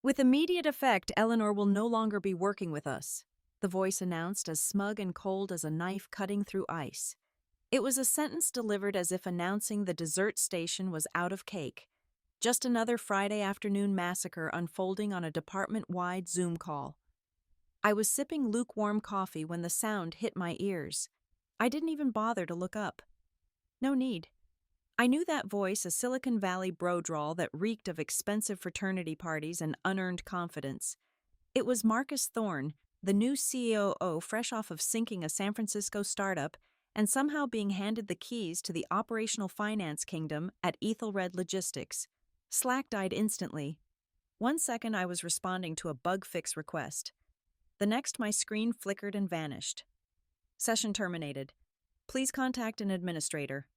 With immediate effect, Eleanor will no longer be working with us, the voice announced, as smug and cold as a knife cutting through ice. It was a sentence delivered as if announcing the dessert station was out of cake. Just another Friday afternoon massacre unfolding on a department-wide Zoom call. I was sipping lukewarm coffee when the sound hit my ears. I didn't even bother to look up. No need. I knew that voice, a Silicon Valley bro drawl that reeked of expensive fraternity parties and unearned confidence. It was Marcus Thorne, the new COO, fresh off of sinking a San Francisco startup and somehow being handed the keys to the operational finance kingdom at Aethelred Logistics. Slack died instantly. 1 second I was responding to a bug fix request. The next my screen flickered and vanished. Session terminated. Please contact an administrator.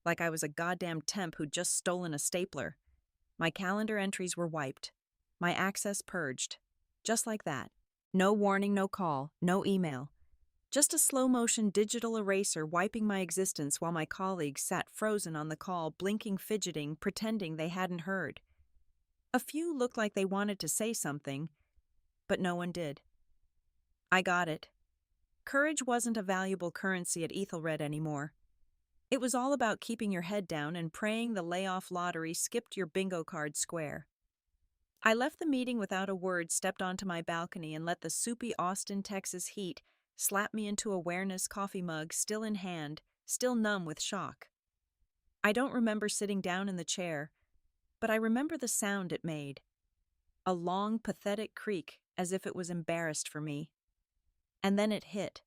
Like I was a goddamn temp who'd just stolen a stapler. My calendar entries were wiped. My access purged. Just like that. No warning, no call, no email. Just a slow-motion digital eraser wiping my existence while my colleagues sat frozen on the call, blinking, fidgeting, pretending they hadn't heard. A few looked like they wanted to say something, but no one did. I got it. Courage wasn't a valuable currency at Aethelred anymore. It was all about keeping your head down and praying the layoff lottery skipped your bingo card square. I left the meeting without a word, stepped onto my balcony, and let the soupy Austin, Texas heat slap me into awareness, coffee mug still in hand, still numb with shock. I don't remember sitting down in the chair, but I remember the sound it made. A long, pathetic creak, as if it was embarrassed for me. And then it hit.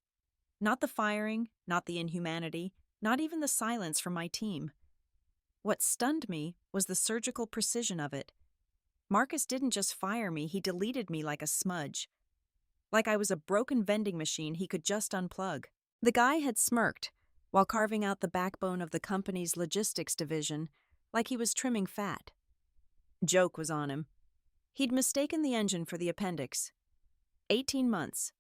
Not the firing, not the inhumanity, not even the silence from my team. What stunned me was the surgical precision of it. Marcus didn't just fire me, he deleted me like a smudge. Like I was a broken vending machine he could just unplug. The guy had smirked while carving out the backbone of the company's logistics division, like he was trimming fat. Joke was on him. He'd mistaken the engine for the appendix. 18 months.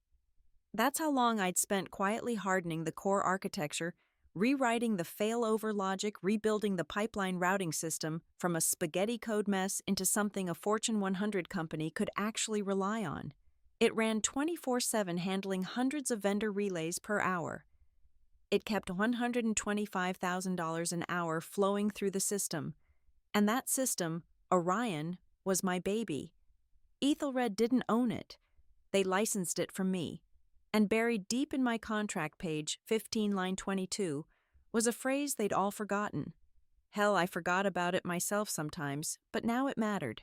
That's how long I'd spent quietly hardening the core architecture, rewriting the failover logic, rebuilding the pipeline routing system from a spaghetti code mess into something a Fortune 100 company could actually rely on. It ran 24/7, handling hundreds of vendor relays per hour. It kept $125,000 an hour flowing through the system. And that system, Orion, was my baby. Aethelred didn't own it. They licensed it from me. And buried deep in my contract page, 15 line 22, was a phrase they'd all forgotten. Hell, I forgot about it myself sometimes, but now it mattered.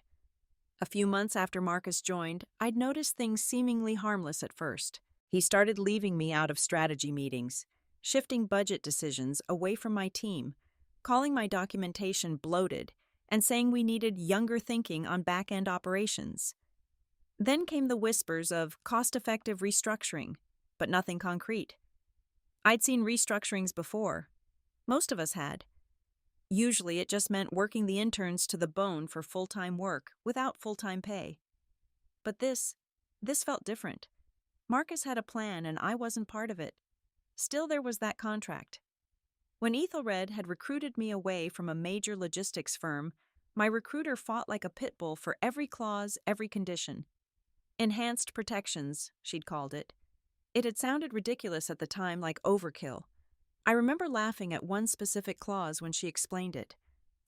A few months after Marcus joined, I'd noticed things seemingly harmless at first. He started leaving me out of strategy meetings, shifting budget decisions away from my team, calling my documentation bloated, and saying we needed younger thinking on back-end operations. Then came the whispers of cost-effective restructuring, but nothing concrete. I'd seen restructurings before. Most of us had. Usually it just meant working the interns to the bone for full-time work without full-time pay. But this felt different. Marcus had a plan and I wasn't part of it. Still, there was that contract. When Aethelred had recruited me away from a major logistics firm, my recruiter fought like a pit bull for every clause, every condition. Enhanced protections, she'd called it. It had sounded ridiculous at the time, like overkill. I remember laughing at one specific clause when she explained it.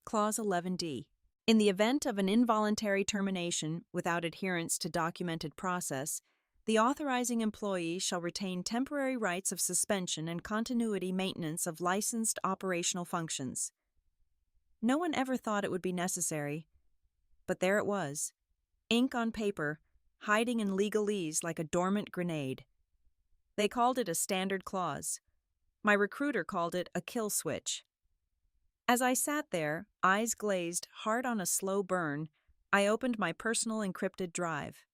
Clause 11D. In the event of an involuntary termination without adherence to documented process, the authorizing employee shall retain temporary rights of suspension and continuity maintenance of licensed operational functions. No one ever thought it would be necessary, but there it was. Ink on paper, hiding in legalese like a dormant grenade. They called it a standard clause. My recruiter called it a kill switch. As I sat there, eyes glazed, heart on a slow burn, I opened my personal encrypted drive.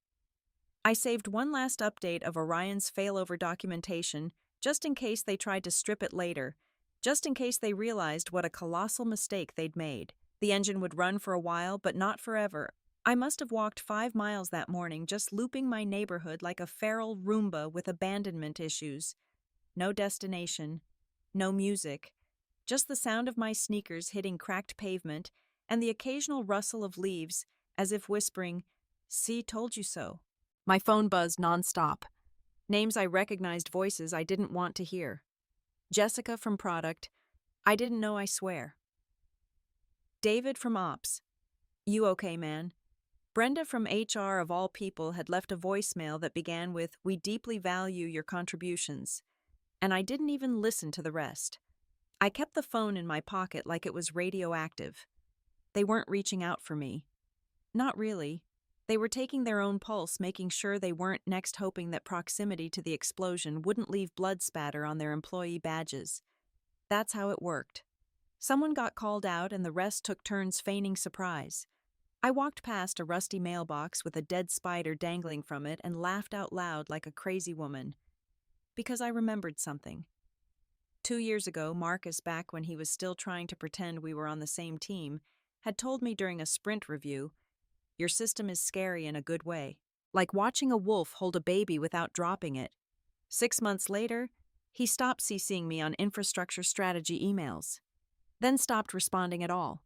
I saved one last update of Orion's failover documentation, just in case they tried to strip it later, just in case they realized what a colossal mistake they'd made. The engine would run for a while, but not forever. I must have walked 5 miles that morning, just looping my neighborhood like a feral Roomba with abandonment issues. No destination, no music, just the sound of my sneakers hitting cracked pavement and the occasional rustle of leaves, as if whispering, See, told you so. My phone buzzed nonstop. Names I recognized, voices I didn't want to hear. Jessica from product. I didn't know, I swear. David from ops. You okay, man? Brenda from HR, of all people, had left a voicemail that began with, "We deeply value your contributions." And I didn't even listen to the rest. I kept the phone in my pocket like it was radioactive. They weren't reaching out for me. Not really. They were taking their own pulse, making sure they weren't next, hoping that proximity to the explosion wouldn't leave blood spatter on their employee badges. That's how it worked. Someone got called out and the rest took turns feigning surprise. I walked past a rusty mailbox with a dead spider dangling from it and laughed out loud like a crazy woman. Because I remembered something. 2 years ago, Marcus, back when he was still trying to pretend we were on the same team, had told me during a sprint review, "Your system is scary in a good way, like watching a wolf hold a baby without dropping it." 6 months later, he stopped CCing me on infrastructure strategy emails, then stopped responding at all.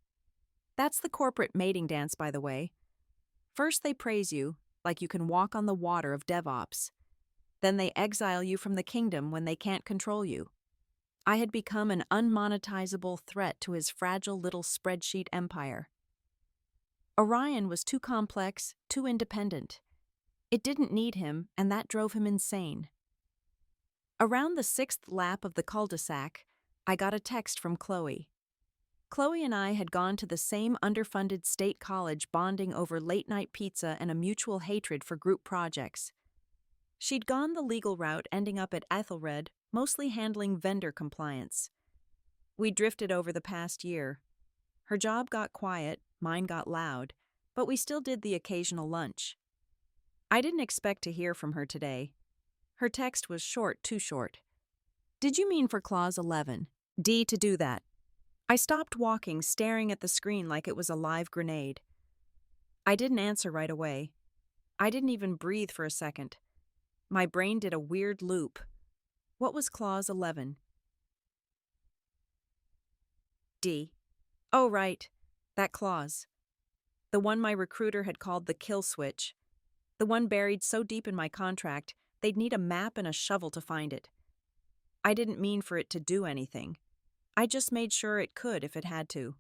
That's the corporate mating dance, by the way. First they praise you, like you can walk on the water of DevOps. Then they exile you from the kingdom when they can't control you. I had become an unmonetizable threat to his fragile little spreadsheet empire. Orion was too complex, too independent. It didn't need him, and that drove him insane. Around the 6th lap of the cul-de-sac, I got a text from Chloe. Chloe and I had gone to the same underfunded state college, bonding over late-night pizza and a mutual hatred for group projects. She'd gone the legal route, ending up at Aethelred, mostly handling vendor compliance. We drifted over the past year. Her job got quiet, mine got loud, but we still did the occasional lunch. I didn't expect to hear from her today. Her text was short, too short. "Did you mean for clause 11? D to do that?" I stopped walking, staring at the screen like it was a live grenade. I didn't answer right away. I didn't even breathe for a second. My brain did a weird loop. What was clause 11? D. Oh, right. That clause. The one my recruiter had called the kill switch. The one buried so deep in my contract, they'd need a map and a shovel to find it. I didn't mean for it to do anything. I just made sure it could if it had to.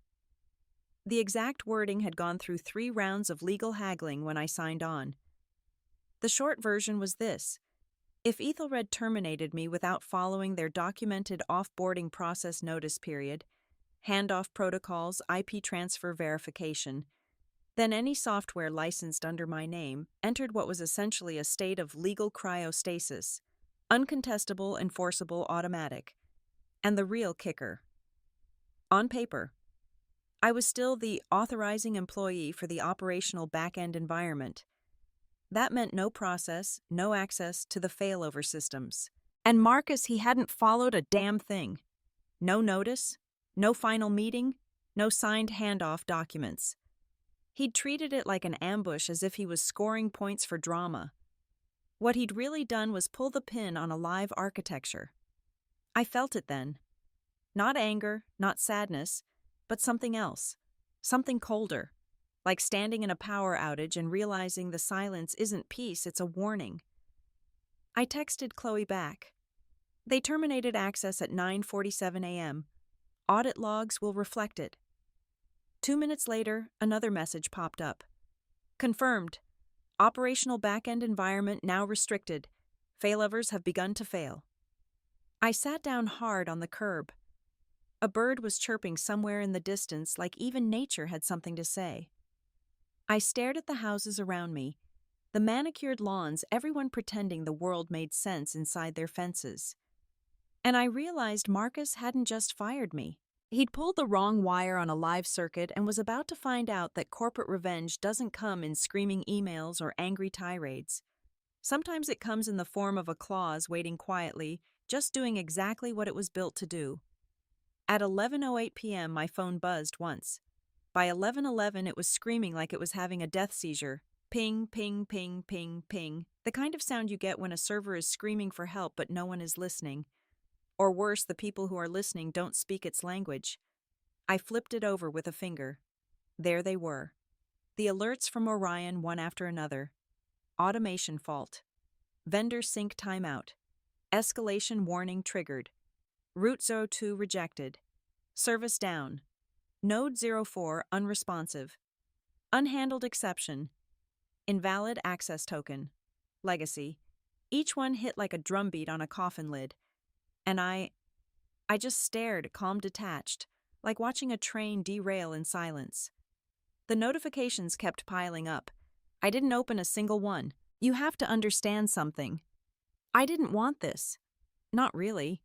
The exact wording had gone through 3 rounds of legal haggling when I signed on. The short version was this: if Aethelred terminated me without following their documented off-boarding process notice period, handoff protocols, IP transfer verification, then any software licensed under my name entered what was essentially a state of legal cryostasis, uncontestable, enforceable, automatic. And the real kicker. On paper, I was still the authorizing employee for the operational back-end environment. That meant no process, no access to the failover systems. And Marcus, he hadn't followed a damn thing. No notice, no final meeting, no signed handoff documents. He'd treated it like an ambush, as if he was scoring points for drama. What he'd really done was pull the pin on a live architecture. I felt it then. Not anger, not sadness, but something else. Something colder. Like standing in a power outage and realizing the silence isn't peace, it's a warning. I texted Chloe back. They terminated access at 9:47 a.m. Audit logs will reflect it. 2 minutes later, another message popped up. Confirmed. Operational back-end environment now restricted. Failovers have begun to fail. I sat down hard on the curb. A bird was chirping somewhere in the distance, like even nature had something to say. I stared at the houses around me, the manicured lawns, everyone pretending the world made sense inside their fences. And I realized Marcus hadn't just fired me. He'd pulled the wrong wire on a live circuit and was about to find out that corporate revenge doesn't come in screaming emails or angry tirades. Sometimes it comes in the form of a clause waiting quietly, just doing exactly what it was built to do. At 11:08 p.m., my phone buzzed once. By 11:11, it was screaming like it was having a death seizure. Ping, ping, ping, ping, ping. The kind of sound you get when a server is screaming for help but no one is listening. Or worse, the people who are listening don't speak its language. I flipped it over with a finger. There they were. The alerts from Orion one after another. Automation fault. Vendor sync timeout. Escalation warning triggered. Route 02 rejected. Service down. Node 04 unresponsive. Unhandled exception. Invalid access token. Legacy. Each one hit like a drumbeat on a coffin lid. And I just stared, calm detached, like watching a train derail in silence. The notifications kept piling up. I didn't open a single one. You have to understand something. I didn't want this. Not really.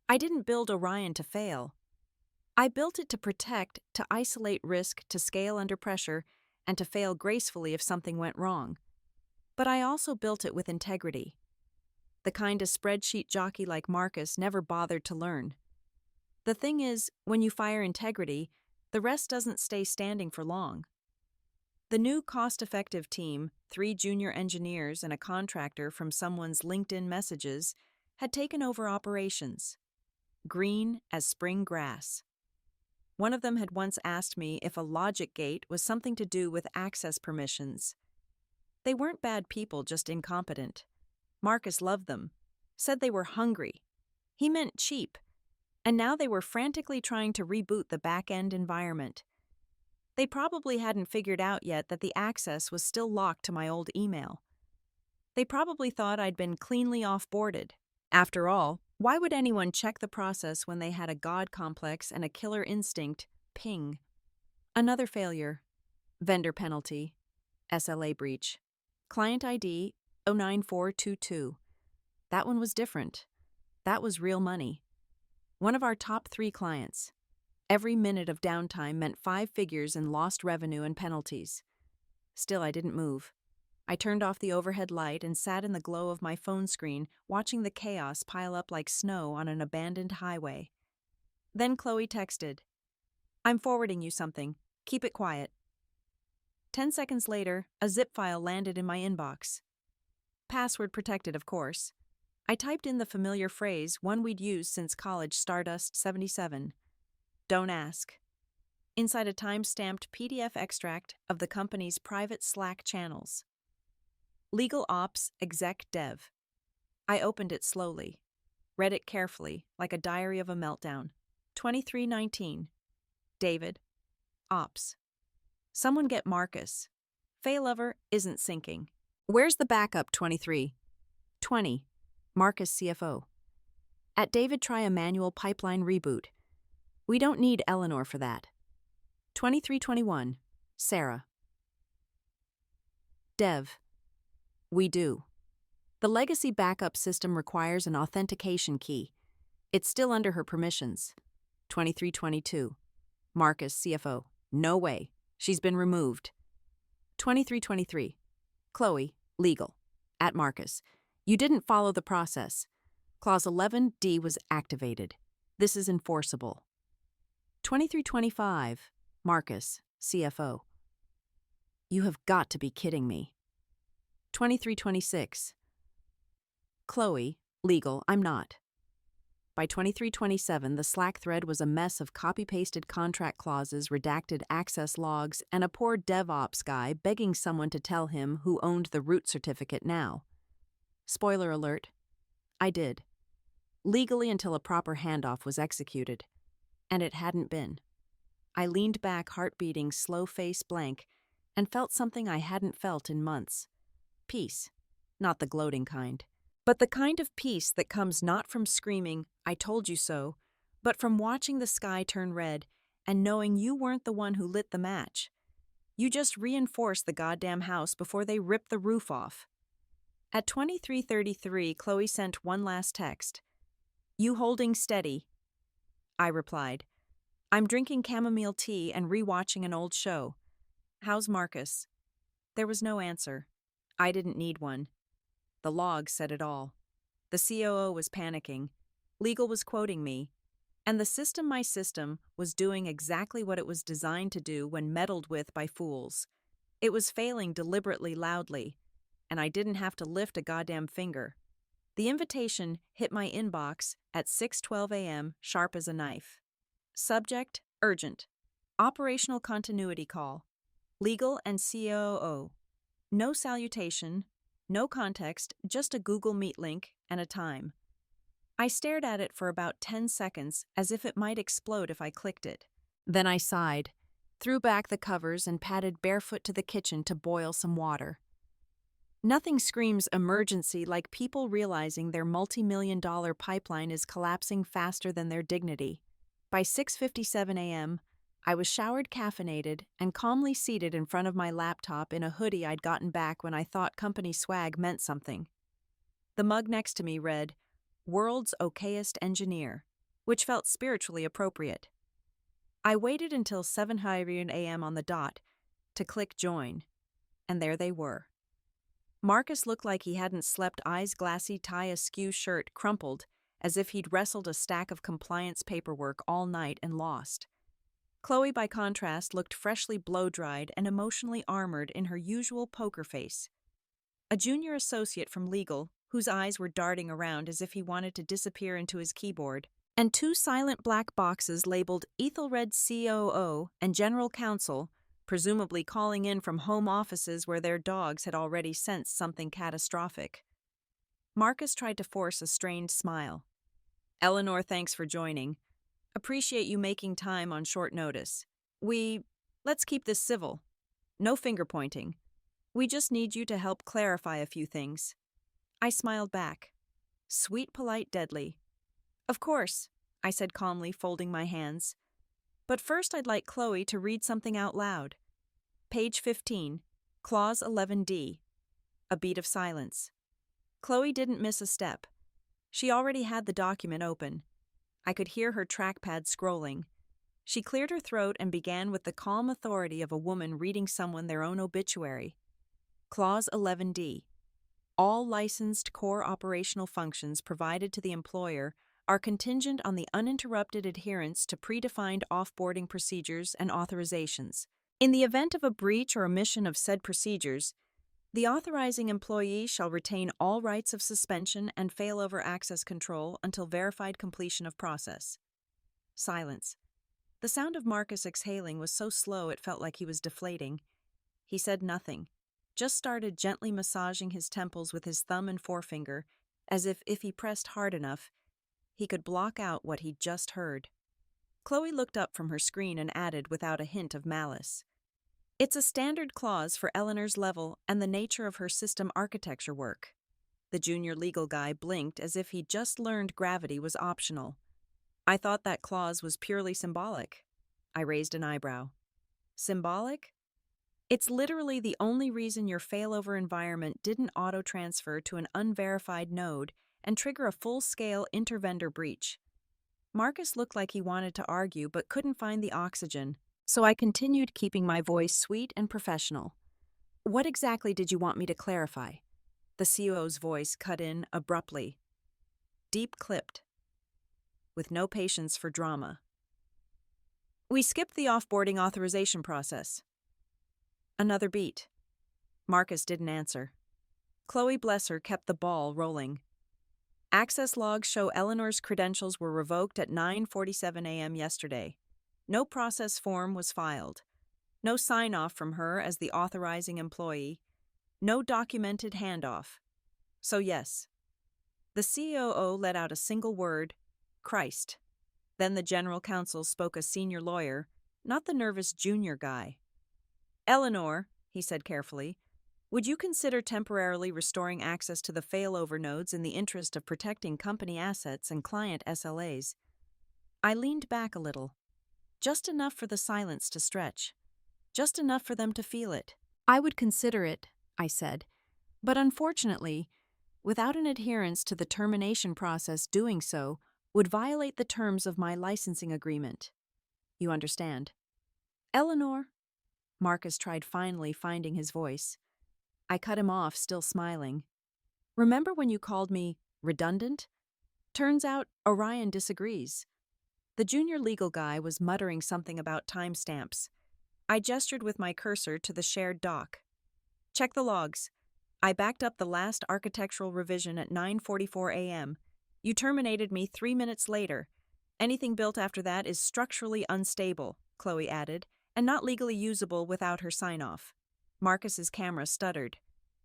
I didn't build Orion to fail. I built it to protect, to isolate risk, to scale under pressure, and to fail gracefully if something went wrong. But I also built it with integrity. The kind a spreadsheet jockey like Marcus never bothered to learn. The thing is, when you fire integrity, the rest doesn't stay standing for long. The new cost-effective team, 3 junior engineers and a contractor from someone's LinkedIn messages, had taken over operations. Green as spring grass. One of them had once asked me if a logic gate was something to do with access permissions. They weren't bad people, just incompetent. Marcus loved them, said they were hungry. He meant cheap. And now they were frantically trying to reboot the back-end environment. They probably hadn't figured out yet that the access was still locked to my old email. They probably thought I'd been cleanly off-boarded. After all, why would anyone check the process when they had a god complex and a killer instinct? Ping. Another failure. Vendor penalty. SLA breach. Client ID 09422. That one was different. That was real money. One of our top 3 clients. Every minute of downtime meant 5 figures in lost revenue and penalties. Still, I didn't move. I turned off the overhead light and sat in the glow of my phone screen, watching the chaos pile up like snow on an abandoned highway. Then Chloe texted, "I'm forwarding you something. Keep it quiet." 10 seconds later, a zip file landed in my inbox. Password protected, of course. I typed in the familiar phrase, one we'd used since college Stardust 77. Don't ask. Inside a time-stamped PDF extract of the company's private Slack channels. Legal Ops Exec Dev. I opened it slowly, read it carefully, like a diary of a meltdown. 2319. David. Ops. Someone get Marcus. Failover isn't syncing. Where's the backup? 23. 20. Marcus CFO. At David, try a manual pipeline reboot. We don't need Eleanor for that. 2321. Sarah. Dev. We do. The legacy backup system requires an authentication key. It's still under her permissions. 2322. Marcus CFO. No way. She's been removed. 2323. Chloe, legal. At Marcus. You didn't follow the process. Clause 11D was activated. This is enforceable. 2325. Marcus, CFO. You have got to be kidding me. 2326. Chloe, legal. I'm not. By 2327, the Slack thread was a mess of copy-pasted contract clauses, redacted access logs, and a poor DevOps guy begging someone to tell him who owned the root certificate now. Spoiler alert, I did. Legally until a proper handoff was executed. And it hadn't been. I leaned back, heart beating, slow face blank, and felt something I hadn't felt in months. Peace. Not the gloating kind. But the kind of peace that comes not from screaming, "I told you so," but from watching the sky turn red and knowing you weren't the one who lit the match. You just reinforced the goddamn house before they ripped the roof off. At 23:33, Chloe sent one last text. "You holding steady?" I replied, "I'm drinking chamomile tea and rewatching an old show. How's Marcus?" There was no answer. I didn't need one. The log said it all. The COO was panicking. Legal was quoting me. And the system, my system, was doing exactly what it was designed to do when meddled with by fools. It was failing deliberately loudly. And I didn't have to lift a goddamn finger. The invitation hit my inbox at 6:12 a.m., sharp as a knife. Subject, urgent. Operational continuity call. Legal and COO. No salutation, no context, just a Google Meet link and a time. I stared at it for about 10 seconds as if it might explode if I clicked it. Then I sighed, threw back the covers, and padded barefoot to the kitchen to boil some water. Nothing screams emergency like people realizing their multi-million-dollar pipeline is collapsing faster than their dignity. By 6:57 a.m., I was showered, caffeinated, and calmly seated in front of my laptop in a hoodie I'd gotten back when I thought company swag meant something. The mug next to me read, "World's Okayest Engineer," which felt spiritually appropriate. I waited until 7:00 a.m. on the dot to click join, and there they were. Marcus looked like he hadn't slept, eyes glassy, tie askew, shirt crumpled, as if he'd wrestled a stack of compliance paperwork all night and lost. Chloe, by contrast, looked freshly blow-dried and emotionally armored in her usual poker face. A junior associate from legal, whose eyes were darting around as if he wanted to disappear into his keyboard, and two silent black boxes labeled Aethelred COO and General Counsel, presumably calling in from home offices where their dogs had already sensed something catastrophic. Marcus tried to force a strained smile. "Eleanor, thanks for joining. Appreciate you making time on short notice. Let's keep this civil. No finger-pointing. We just need you to help clarify a few things." I smiled back. Sweet, polite, deadly. "Of course," I said calmly, folding my hands. "But first I'd like Chloe to read something out loud. Page 15, Clause 11D. A beat of silence. Chloe didn't miss a step. She already had the document open. I could hear her trackpad scrolling. She cleared her throat and began with the calm authority of a woman reading someone their own obituary. Clause 11D. All licensed core operational functions provided to the employer are contingent on the uninterrupted adherence to predefined offboarding procedures and authorizations. In the event of a breach or omission of said procedures, the authorizing employee shall retain all rights of suspension and failover access control until verified completion of process." Silence. The sound of Marcus exhaling was so slow it felt like he was deflating. He said nothing, just started gently massaging his temples with his thumb and forefinger, as if he pressed hard enough, he could block out what he'd just heard. Chloe looked up from her screen and added without a hint of malice, "It's a standard clause for Eleanor's level and the nature of her system architecture work." The junior legal guy blinked as if he'd just learned gravity was optional. "I thought that clause was purely symbolic." I raised an eyebrow. "Symbolic? It's literally the only reason your failover environment didn't auto-transfer to an unverified node and trigger a full-scale inter-vendor breach." Marcus looked like he wanted to argue but couldn't find the oxygen, so I continued, keeping my voice sweet and professional. "What exactly did you want me to clarify?" The COO's voice cut in abruptly. Deep-clipped, with no patience for drama. "We skipped the offboarding authorization process." Another beat. Marcus didn't answer. Chloe, bless her, kept the ball rolling. "Access logs show Eleanor's credentials were revoked at 9:47 a.m. yesterday. No process form was filed. No sign-off from her as the authorizing employee. No documented handoff. So yes." The COO let out a single word, "Christ." Then the general counsel spoke, a senior lawyer, not the nervous junior guy. "Eleanor," he said carefully, "would you consider temporarily restoring access to the failover nodes in the interest of protecting company assets and client SLAs?" I leaned back a little. Just enough for the silence to stretch. Just enough for them to feel it. "I would consider it," I said, "but unfortunately, without an adherence to the termination process, doing so would violate the terms of my licensing agreement. You understand?" "Eleanor," Marcus tried, finally finding his voice. I cut him off, still smiling. "Remember when you called me redundant? Turns out Orion disagrees." The junior legal guy was muttering something about timestamps. I gestured with my cursor to the shared doc. "Check the logs. I backed up the last architectural revision at 9:44 a.m. You terminated me 3 minutes later. Anything built after that is structurally unstable," Chloe added, and not legally usable without her sign-off. Marcus's camera stuttered.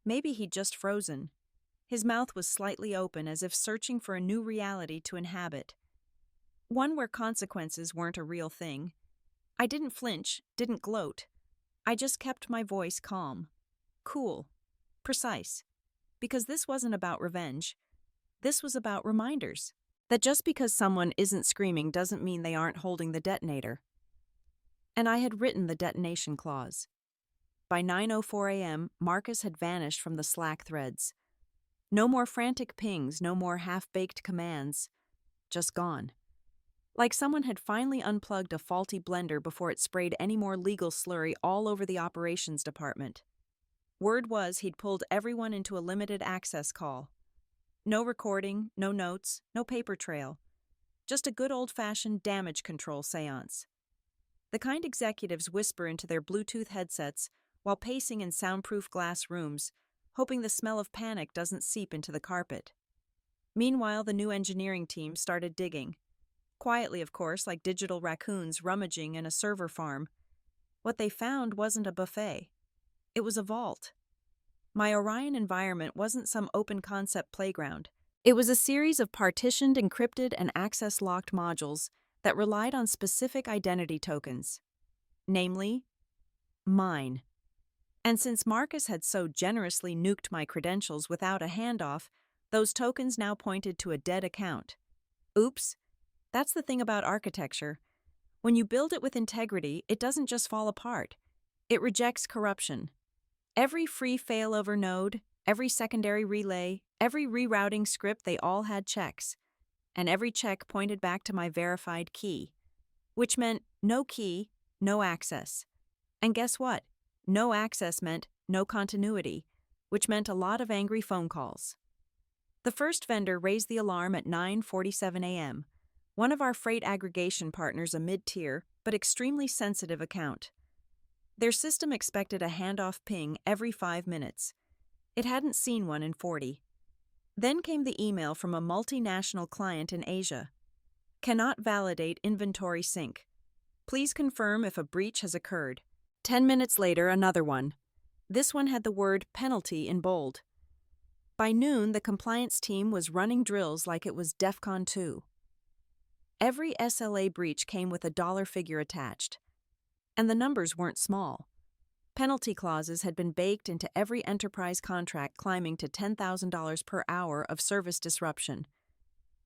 Maybe he'd just frozen. His mouth was slightly open as if searching for a new reality to inhabit. One where consequences weren't a real thing. I didn't flinch, didn't gloat. I just kept my voice calm. Cool. Precise. Because this wasn't about revenge. This was about reminders. That just because someone isn't screaming doesn't mean they aren't holding the detonator. And I had written the detonation clause. By 9:04 a.m., Marcus had vanished from the Slack threads. No more frantic pings, no more half-baked commands. Just gone. Like someone had finally unplugged a faulty blender before it sprayed any more legal slurry all over the operations department. Word was he'd pulled everyone into a limited access call. No recording, no notes, no paper trail. Just a good old-fashioned damage control seance. The kind executives whisper into their Bluetooth headsets while pacing in soundproof glass rooms, hoping the smell of panic doesn't seep into the carpet. Meanwhile, the new engineering team started digging. Quietly, of course, like digital raccoons rummaging in a server farm. What they found wasn't a buffet. It was a vault. My Orion environment wasn't some open-concept playground. It was a series of partitioned, encrypted, and access-locked modules that relied on specific identity tokens. Namely, mine. And since Marcus had so generously nuked my credentials without a handoff, those tokens now pointed to a dead account. Oops. That's the thing about architecture. When you build it with integrity, it doesn't just fall apart. It rejects corruption. Every free failover node, every secondary relay, every rerouting script, they all had checks. And every check pointed back to my verified key. Which meant no key, no access. And guess what? No access meant no continuity, which meant a lot of angry phone calls. The first vendor raised the alarm at 9:47 a.m., one of our freight aggregation partners, a mid-tier but extremely sensitive account. Their system expected a handoff ping every 5 minutes. It hadn't seen one in 40. Then came the email from a multinational client in Asia. Cannot validate inventory sync. Please confirm if a breach has occurred. 10 minutes later, another one. This one had the word penalty in bold. By noon, the compliance team was running drills like it was DEFCON 2. Every SLA breach came with a dollar figure attached. And the numbers weren't small. Penalty clauses had been baked into every enterprise contract, climbing to $10,000 per hour of service disruption.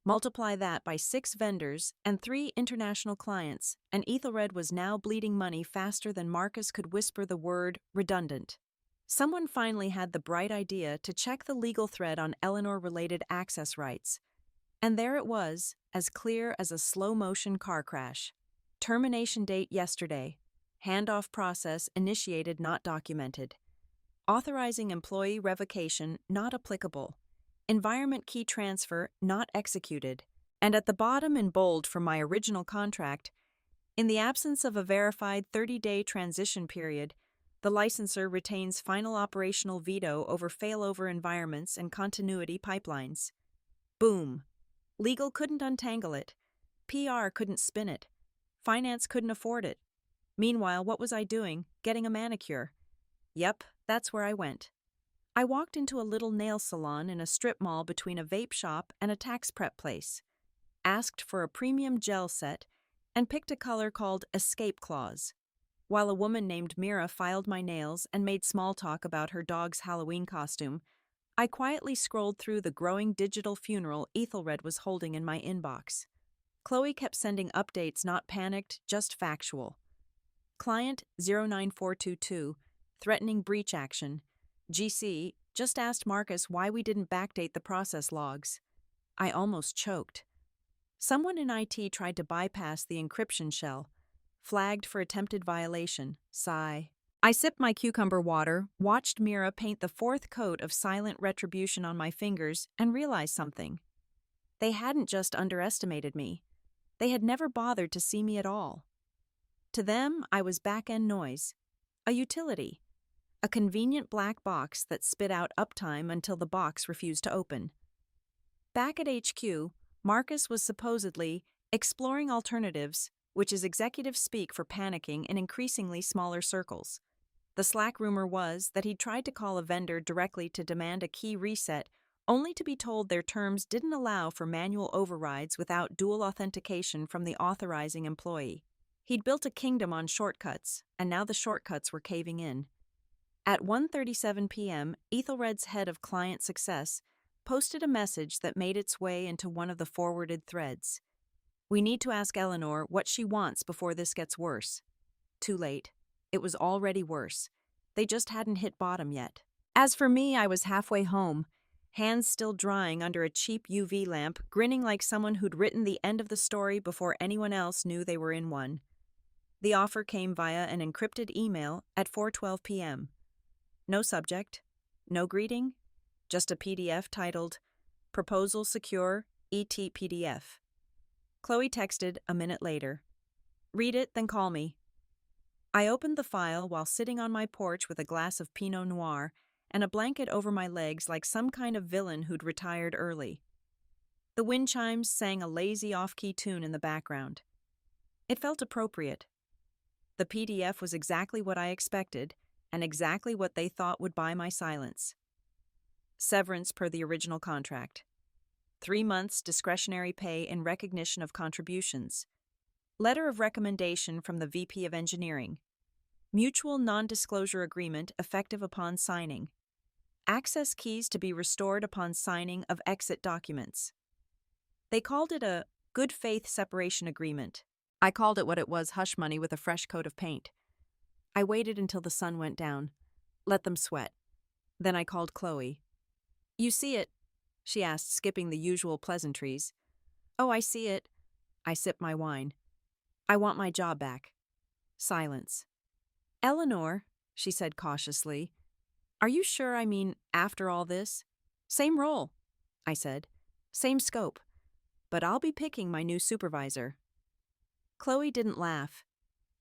Multiply that by 6 vendors and 3 international clients, and Aethelred was now bleeding money faster than Marcus could whisper the word redundant. Someone finally had the bright idea to check the legal thread on Eleanor-related access rights. And there it was, as clear as a slow-motion car crash. Termination date yesterday. Handoff process initiated, not documented. Authorizing employee revocation, not applicable. Environment key transfer, not executed. And at the bottom in bold from my original contract, in the absence of a verified 30-day transition period, the licensor retains final operational veto over failover environments and continuity pipelines. Boom. Legal couldn't untangle it. PR couldn't spin it. Finance couldn't afford it. Meanwhile, what was I doing? Getting a manicure. Yep, that's where I went. I walked into a little nail salon in a strip mall between a vape shop and a tax prep place, asked for a premium gel set, and picked a color called Escape Clause, while a woman named Mira filed my nails and made small talk about her dog's Halloween costume. I quietly scrolled through the growing digital funeral Aethelred was holding in my inbox. Chloe kept sending updates, not panicked, just factual. Client 09422, threatening breach action. GC just asked Marcus why we didn't backdate the process logs. I almost choked. Someone in IT tried to bypass the encryption shell. Flagged for attempted violation. Sigh. I sipped my cucumber water, watched Mira paint the 4th coat of silent retribution on my fingers, and realized something. They hadn't just underestimated me. They had never bothered to see me at all. To them, I was back-end noise. A utility. A convenient black box that spit out uptime until the box refused to open. Back at HQ, Marcus was supposedly exploring alternatives, which is executive speak for panicking in increasingly smaller circles. The Slack rumor was that he'd tried to call a vendor directly to demand a key reset, only to be told their terms didn't allow for manual overrides without dual authentication from the authorizing employee. He'd built a kingdom on shortcuts, and now the shortcuts were caving in. At 1:37 p.m., Aethelred's head of client success posted a message that made its way into one of the forwarded threads. "We need to ask Eleanor what she wants before this gets worse." Too late. It was already worse. They just hadn't hit bottom yet. As for me, I was halfway home, hands still drying under a cheap UV lamp, grinning like someone who'd written the end of the story before anyone else knew they were in one. The offer came via an encrypted email at 4:12 p.m. No subject, no greeting, just a PDF titled, "Proposal Secure, ET PDF." Chloe texted a minute later, "Read it, then call me." I opened the file while sitting on my porch with a glass of Pinot Noir and a blanket over my legs like some kind of villain who'd retired early. The wind chimes sang a lazy off-key tune in the background. It felt appropriate. The PDF was exactly what I expected, and exactly what they thought would buy my silence. Severance per the original contract. 3 months discretionary pay in recognition of contributions. Letter of recommendation from the VP of Engineering. Mutual non-disclosure agreement effective upon signing. Access keys to be restored upon signing of exit documents. They called it a good faith separation agreement. I called it what it was, hush money with a fresh coat of paint. I waited until the sun went down. Let them sweat. Then I called Chloe. "You see it?" she asked, skipping the usual pleasantries. "Oh, I see it." I sipped my wine. "I want my job back." Silence. "Eleanor," she said cautiously, "are you sure, after all this?" "Same role," I said. "Same scope. But I'll be picking my new supervisor." Chloe didn't laugh.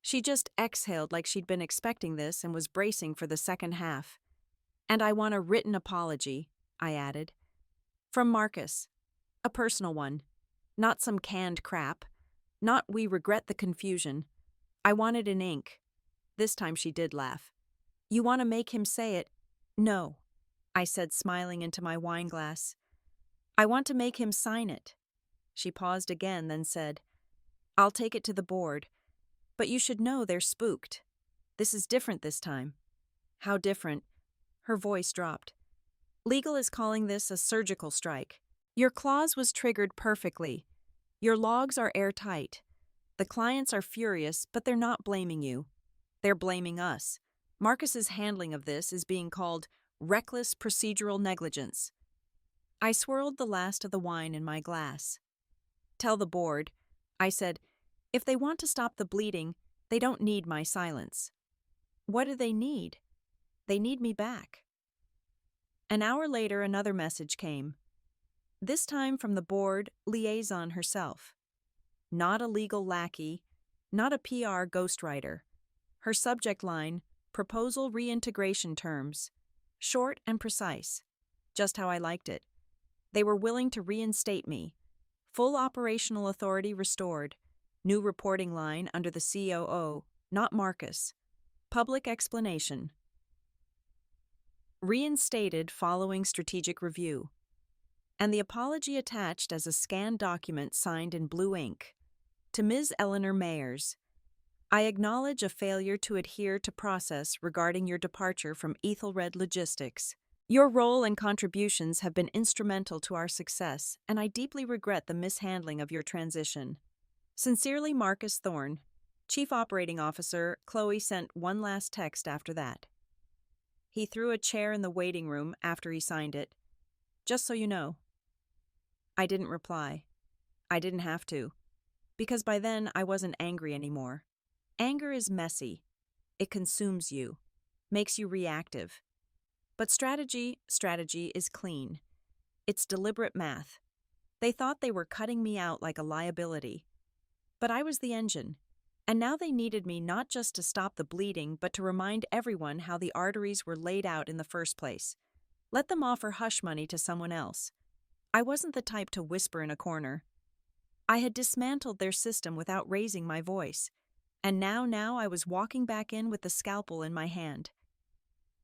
She just exhaled like she'd been expecting this and was bracing for the second half. "And I want a written apology," I added. "From Marcus. A personal one. Not some canned crap. Not 'we regret the confusion.' I want it in ink." This time she did laugh. "You want to make him say it?" "No," I said, smiling into my wine glass. "I want to make him sign it." She paused again, then said, "I'll take it to the board. But you should know they're spooked. This is different this time." "How different?" Her voice dropped. "Legal is calling this a surgical strike. Your clause was triggered perfectly. Your logs are airtight. The clients are furious, but they're not blaming you. They're blaming us. Marcus's handling of this is being called reckless procedural negligence." I swirled the last of the wine in my glass. "Tell the board," I said, "if they want to stop the bleeding, they don't need my silence." "What do they need?" "They need me back." An hour later, another message came. This time from the board liaison herself. Not a legal lackey, not a PR ghostwriter. Her subject line, "Proposal Reintegration Terms." Short and precise. Just how I liked it. They were willing to reinstate me. Full operational authority restored. New reporting line under the COO, not Marcus. Public explanation. Reinstated following strategic review. And the apology attached as a scanned document signed in blue ink. To Ms. Eleanor Mayers, I acknowledge a failure to adhere to process regarding your departure from Aethelred Logistics. Your role and contributions have been instrumental to our success, and I deeply regret the mishandling of your transition. Sincerely, Marcus Thorne. Chief Operating Officer. Chloe sent one last text after that. He threw a chair in the waiting room after he signed it. "Just so you know." I didn't reply. I didn't have to. Because by then I wasn't angry anymore. Anger is messy. It consumes you. Makes you reactive. But strategy is clean. It's deliberate math. They thought they were cutting me out like a liability. But I was the engine. And now they needed me not just to stop the bleeding, but to remind everyone how the arteries were laid out in the first place. Let them offer hush money to someone else. I wasn't the type to whisper in a corner. I had dismantled their system without raising my voice, and now I was walking back in with the scalpel in my hand.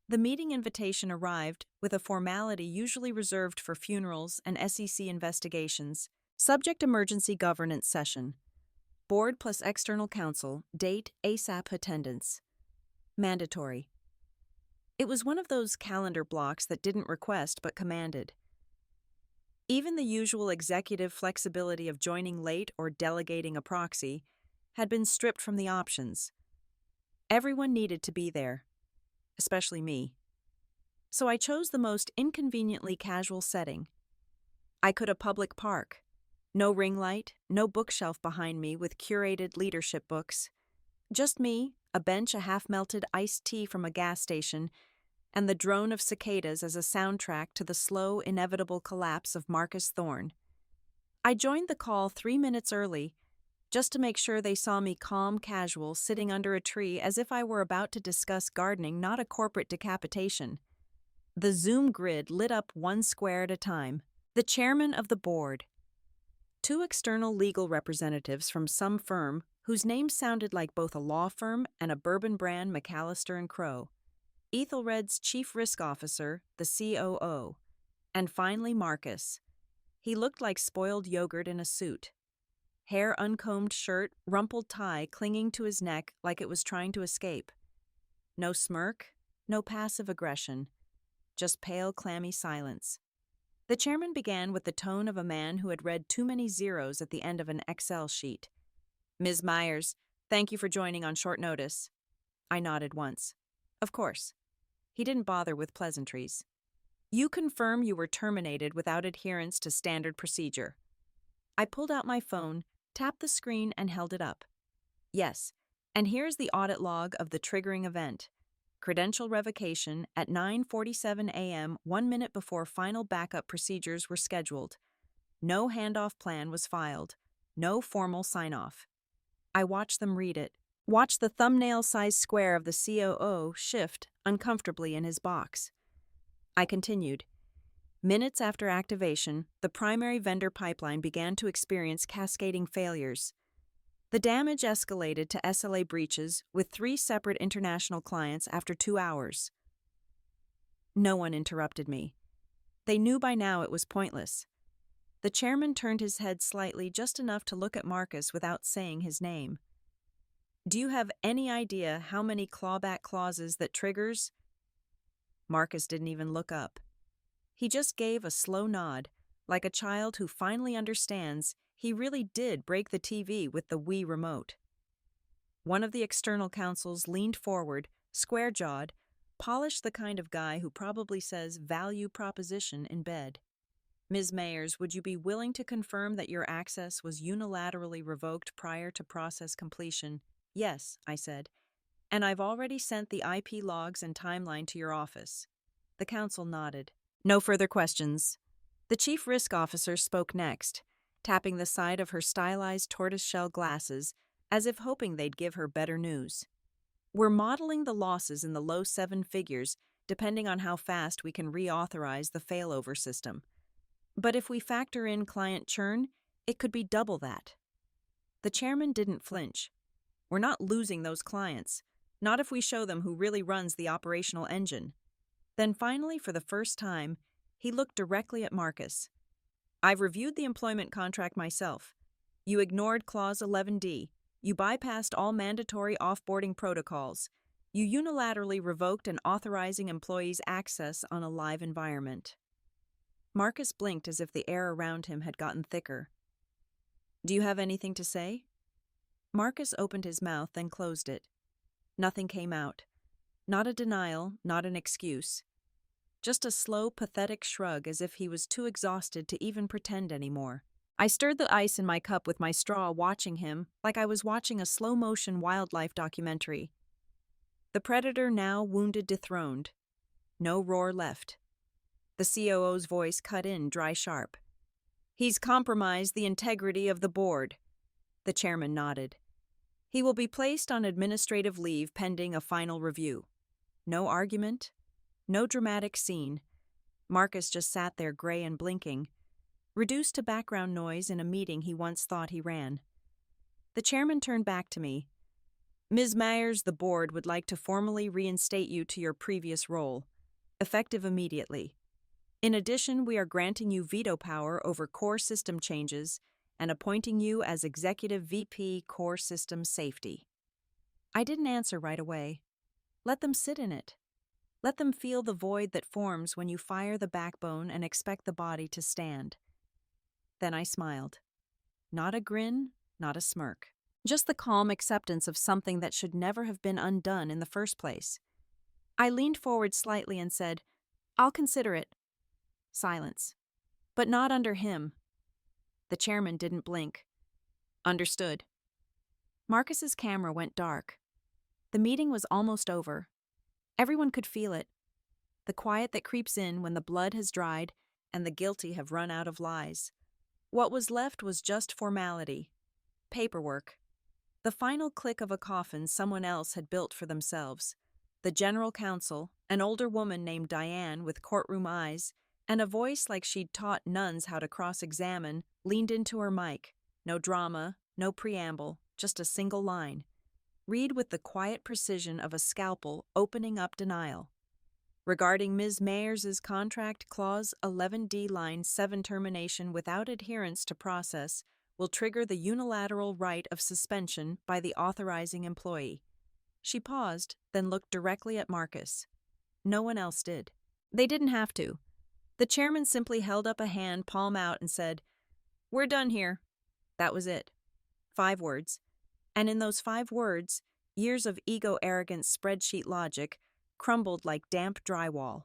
The meeting invitation arrived with a formality usually reserved for funerals and SEC investigations. Subject: emergency governance session. Board plus external counsel. Date: ASAP attendance. Mandatory. It was one of those calendar blocks that didn't request but commanded. Even the usual executive flexibility of joining late or delegating a proxy had been stripped from the options. Everyone needed to be there, especially me. So I chose the most inconveniently casual setting. I could a public park. No ring light, no bookshelf behind me with curated leadership books. Just me, a bench, a half-melted iced tea from a gas station, and the drone of cicadas as a soundtrack to the slow, inevitable collapse of Marcus Thorne. I joined the call 3 minutes early, just to make sure they saw me calm, casual, sitting under a tree as if I were about to discuss gardening, not a corporate decapitation. The Zoom grid lit up one square at a time. The chairman of the board. 2 external legal representatives from some firm whose names sounded like both a law firm and a bourbon brand McAllister & Crow. Aethelred's chief risk officer, the COO. And finally Marcus. He looked like spoiled yogurt in a suit. Hair uncombed, shirt, rumpled tie clinging to his neck like it was trying to escape. No smirk, no passive aggression, just pale, clammy silence. The chairman began with the tone of a man who had read too many zeros at the end of an Excel sheet. "Ms. Mayers, thank you for joining on short notice." I nodded once. Of course. He didn't bother with pleasantries. "You confirm you were terminated without adherence to standard procedure." I pulled out my phone, tapped the screen, and held it up. "Yes, and here's the audit log of the triggering event. Credential revocation at 9:47 a.m., 1 minute before final backup procedures were scheduled. No handoff plan was filed. No formal sign-off." I watched them read it. Watched the thumbnail-sized square of the COO shift uncomfortably in his box. I continued. Minutes after activation, the primary vendor pipeline began to experience cascading failures. The damage escalated to SLA breaches with 3 separate international clients after 2 hours. No one interrupted me. They knew by now it was pointless. The chairman turned his head slightly, just enough to look at Marcus without saying his name. "Do you have any idea how many clawback clauses that triggers?" Marcus didn't even look up. He just gave a slow nod, like a child who finally understands he really did break the TV with the Wii remote. One of the external counsels leaned forward, square-jawed, polished, the kind of guy who probably says value proposition in bed. "Ms. Mayers, would you be willing to confirm that your access was unilaterally revoked prior to process completion?" "Yes," I said, "and I've already sent the IP logs and timeline to your office." The counsel nodded. "No further questions." The chief risk officer spoke next, tapping the side of her stylized tortoiseshell glasses as if hoping they'd give her better news. "We're modeling the losses in the low 7 figures, depending on how fast we can reauthorize the failover system. But if we factor in client churn, it could be double that." The chairman didn't flinch. "We're not losing those clients, not if we show them who really runs the operational engine." Then finally, for the first time, he looked directly at Marcus. "I've reviewed the employment contract myself. You ignored Clause 11D. You bypassed all mandatory offboarding protocols. You unilaterally revoked an authorizing employee's access on a live environment." Marcus blinked as if the air around him had gotten thicker. "Do you have anything to say?" Marcus opened his mouth, then closed it. Nothing came out. Not a denial, not an excuse. Just a slow, pathetic shrug as if he was too exhausted to even pretend anymore. I stirred the ice in my cup with my straw, watching him like I was watching a slow-motion wildlife documentary. The predator now wounded, dethroned. No roar left. The COO's voice cut in, dry sharp. "He's compromised the integrity of the board." The chairman nodded. "He will be placed on administrative leave pending a final review." No argument. No dramatic scene. Marcus just sat there, gray and blinking. reduced to background noise in a meeting he once thought he ran. The chairman turned back to me. Ms. Mayers, the board would like to formally reinstate you to your previous role, effective immediately. In addition, we are granting you veto power over core system changes and appointing you as Executive VP Core System Safety. I didn't answer right away. Let them sit in it. Let them feel the void that forms when you fire the backbone and expect the body to stand. Then I smiled. Not a grin, not a smirk. Just the calm acceptance of something that should never have been undone in the first place. I leaned forward slightly and said, "I'll consider it." Silence. But not under him. The chairman didn't blink. Understood. Marcus's camera went dark. The meeting was almost over. Everyone could feel it. The quiet that creeps in when the blood has dried and the guilty have run out of lies. What was left was just formality. Paperwork. The final click of a coffin someone else had built for themselves. The general counsel, an older woman named Diane with courtroom eyes, and a voice like she'd taught nuns how to cross-examine, leaned into her mic. No drama, no preamble, just a single line. Read with the quiet precision of a scalpel opening up denial. Regarding Ms. Mayers' contract clause 11D line 7 termination without adherence to process will trigger the unilateral right of suspension by the authorizing employee. She paused, then looked directly at Marcus. No one else did. They didn't have to. The chairman simply held up a hand, palm out, and said, "We're done here." That was it. 5 words. And in those 5 words, years of ego-arrogant spreadsheet logic crumbled like damp drywall.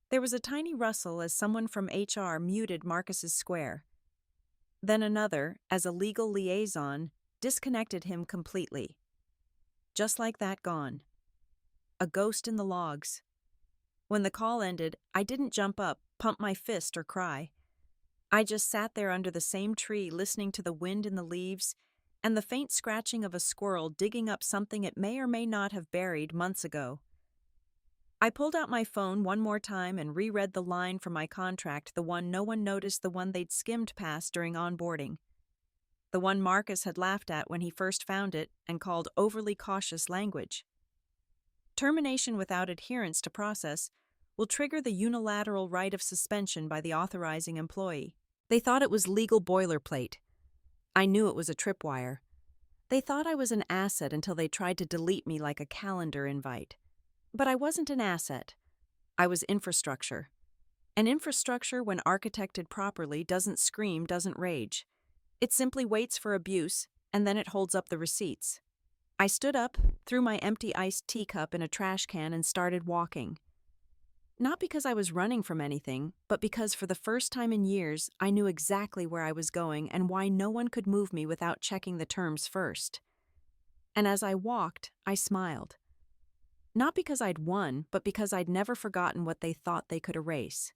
There was a tiny rustle as someone from HR muted Marcus's square. Then another, as a legal liaison, disconnected him completely. Just like that, gone. A ghost in the logs. When the call ended, I didn't jump up, pump my fist, or cry. I just sat there under the same tree listening to the wind in the leaves and the faint scratching of a squirrel digging up something it may or may not have buried months ago. I pulled out my phone one more time and reread the line from my contract, the one no one noticed, the one they'd skimmed past during onboarding. The one Marcus had laughed at when he first found it and called overly cautious language. Termination without adherence to process will trigger the unilateral right of suspension by the authorizing employee. They thought it was legal boilerplate. I knew it was a tripwire. They thought I was an asset until they tried to delete me like a calendar invite. But I wasn't an asset. I was infrastructure. And infrastructure, when architected properly, doesn't scream, doesn't rage. It simply waits for abuse, and then it holds up the receipts. I stood up, threw my empty iced teacup in a trash can, and started walking. Not because I was running from anything, but because for the first time in years, I knew exactly where I was going and why no one could move me without checking the terms first. And as I walked, I smiled. Not because I'd won, but because I'd never forgotten what they thought they could erase.